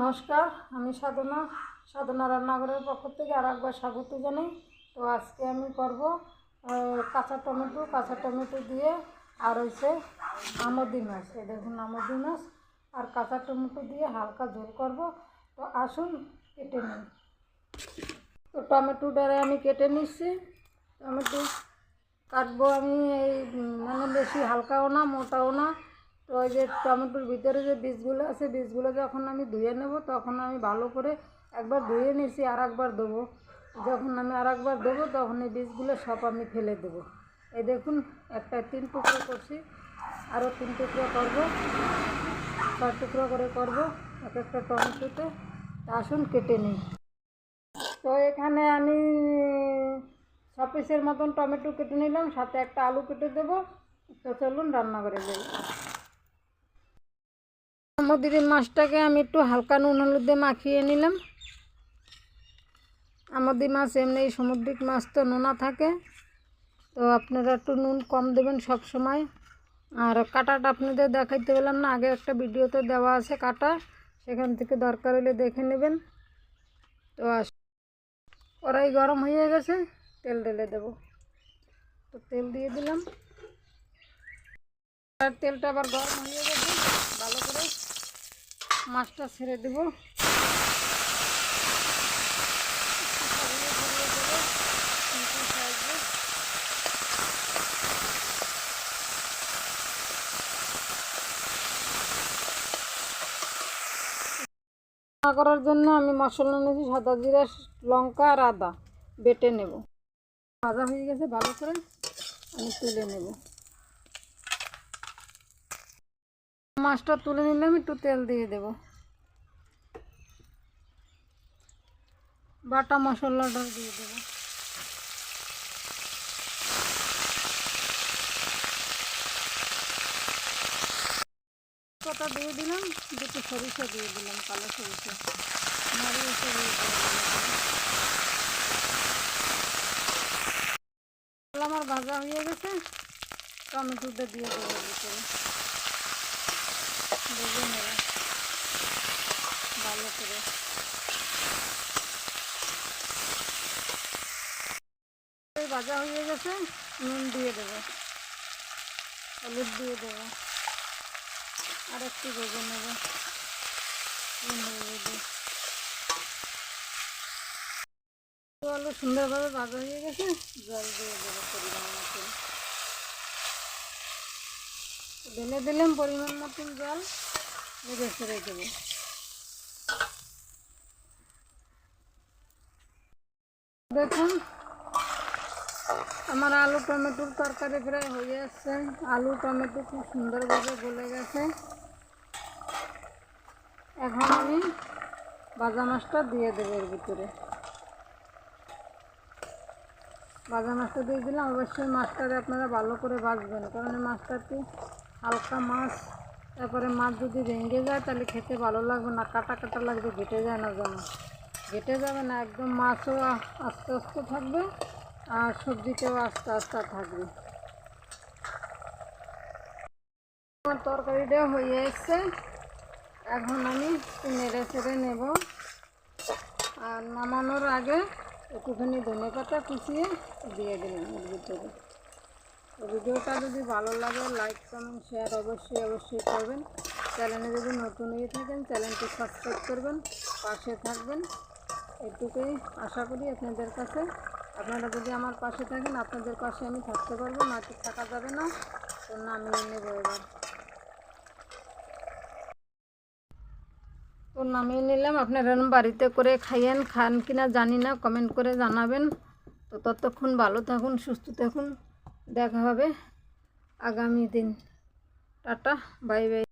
নমস্কার, আমি সাধনা রান্নাঘরের পক্ষ থেকে আর একবার স্বাগত জানাই। তো আজকে আমি করব কাঁচা টমেটো দিয়ে আর হচ্ছে আমদি মাছ। এই দেখুন আমদি মাছ আর কাঁচা টমেটো দিয়ে হালকা ঝোল করব। তো আসুন কেটে নিই। তো টমেটোটারে আমি কেটে নিচ্ছি। টমেটো কাটবো আমি এই মানে বেশি হালকাও না মোটাও না। তো ওই যে টমেটোর ভিতরে যে বীজগুলো আছে, বীজগুলো যখন আমি ধুয়ে নেব তখন আমি ভালো করে একবার ধুয়ে নিয়েছি, আর একবার দেবো। যখন আমি আর একবার দেবো তখন এই বীজগুলো সব আমি ফেলে দেবো। এই দেখুন, একটা 3 টুকরো করছি, আরও 3 টুকরো করবো, 4 টুকরো করে করবো এক একটা টমেটোতে। আসুন কেটে নিই। তো এখানে আমি 6 পিসের মতন টমেটো কেটে নিলাম, সাথে একটা আলু কেটে দেবো। তো চলুন রান্না করে যাই। আমদি মাছটাকে আমি একটু হালকা নুন হলুদ দিয়ে মাখিয়ে নিলাম। আমদি মাছ এমনি সামুদ্রিক মাছ তো নোনা থাকে, তো আপনারা একটু নুন কম দেবেন সব সময়। আর কাটাটা আপনাদের দেখাইতে পেলাম না, আগে একটা ভিডিওতে দেওয়া আছে কাটা, সেখান থেকে দরকার হলে দেখে নেবেন। তো কড়াই গরম হয়ে গেছে, তেল ঢেলে দেবো। তো তেল দিয়ে দিলাম, আর তেলটা আবার গরম হয়ে গেছে, ভালো করে মাছটা ছেড়ে দেবো। করার জন্য আমি মশলা নিয়েছি সাদা জিরা, লঙ্কা আর আদা বেটে নেব। ভাজা হয়ে গেছে, ভালো করে আমি তুলে নেব। মাছটা তুলে নিলাম, একটু তেল দিয়ে দেব। বাটা মশলাটা দিয়ে দেব। কটা দিয়ে দিলাম, দুটো সরিষা দিয়ে দিলাম, কালো সরিষা নাড়িয়ে আমার ভাজা হয়ে গেছে। টমেটোটা দিয়ে দেবো ভিতরে, ভেজে নেব ভালো করে। ভাজা হয়ে গেছে, নুন দিয়ে দেবো, হলুদ দিয়ে দেবো, আর একটু ভেজে নেব। আলু সুন্দরভাবে ভাজা হয়ে গেছে, জল দিয়ে দেবো পরিমাণ মতন। ঢেলে দিলাম পরিমাণ মতন জল, ভেজে ছেড়ে দেবো। দেখুন আমার আলু টমেটোর তরকারি প্রায় হয়ে আসছে। আলু টমেটো খুব সুন্দরভাবে গলে গেছে। এখন আমি ভাজা মাছটা দিয়ে দেবো এর ভিতরে। ভাজা মাছটা দিয়ে দিলাম। অবশ্যই মাছটাকে আপনারা ভালো করে ভাজবেন, কারণ মাছটা একটু হালকা মাছ, তারপরে মাছ যদি ভেঙে যায় তাহলে খেতে ভালো লাগবে না, কাটা কাটা লাগবে, ঘেটে যায় না, যেন ঘেটে যাবে না, একদম মাছও আস্তে আস্তে থাকবে আর সবজিটাও আস্তে আস্তে থাকবে। আমার তরকারিটা হয়ে এসছে, এখন আমি নেড়ে চেড়ে নেব। আর নামানোর আগে একটুখানি ধনেপাতা কুচিয়ে দিয়ে দিলাম এর ভিতরে। ভিডিওটা যদি ভালো লাগে লাইক কমেন্ট শেয়ার অবশ্যই করবেন। চ্যানেলে যদি নতুন হয়ে থাকেন চ্যানেলটি সাবস্ক্রাইব করবেন, পাশে থাকবেন। এটুকুই আশা করি আপনাদের কাছে। আপনারা যদি আমার পাশে থাকেন, আপনাদের পাশে আমি থাকতে পারবো, নয়তো থাকা যাবে না। তো নামিয়ে নেব এবার। তো নামিয়ে নিলাম। আপনারা বাড়িতে করে খান কিনা জানি না, কমেন্ট করে জানাবেন। তো ততক্ষণ ভালো থাকুন, সুস্থ থাকুন, দেখা হবে আগামী দিন। Tata, bye bye.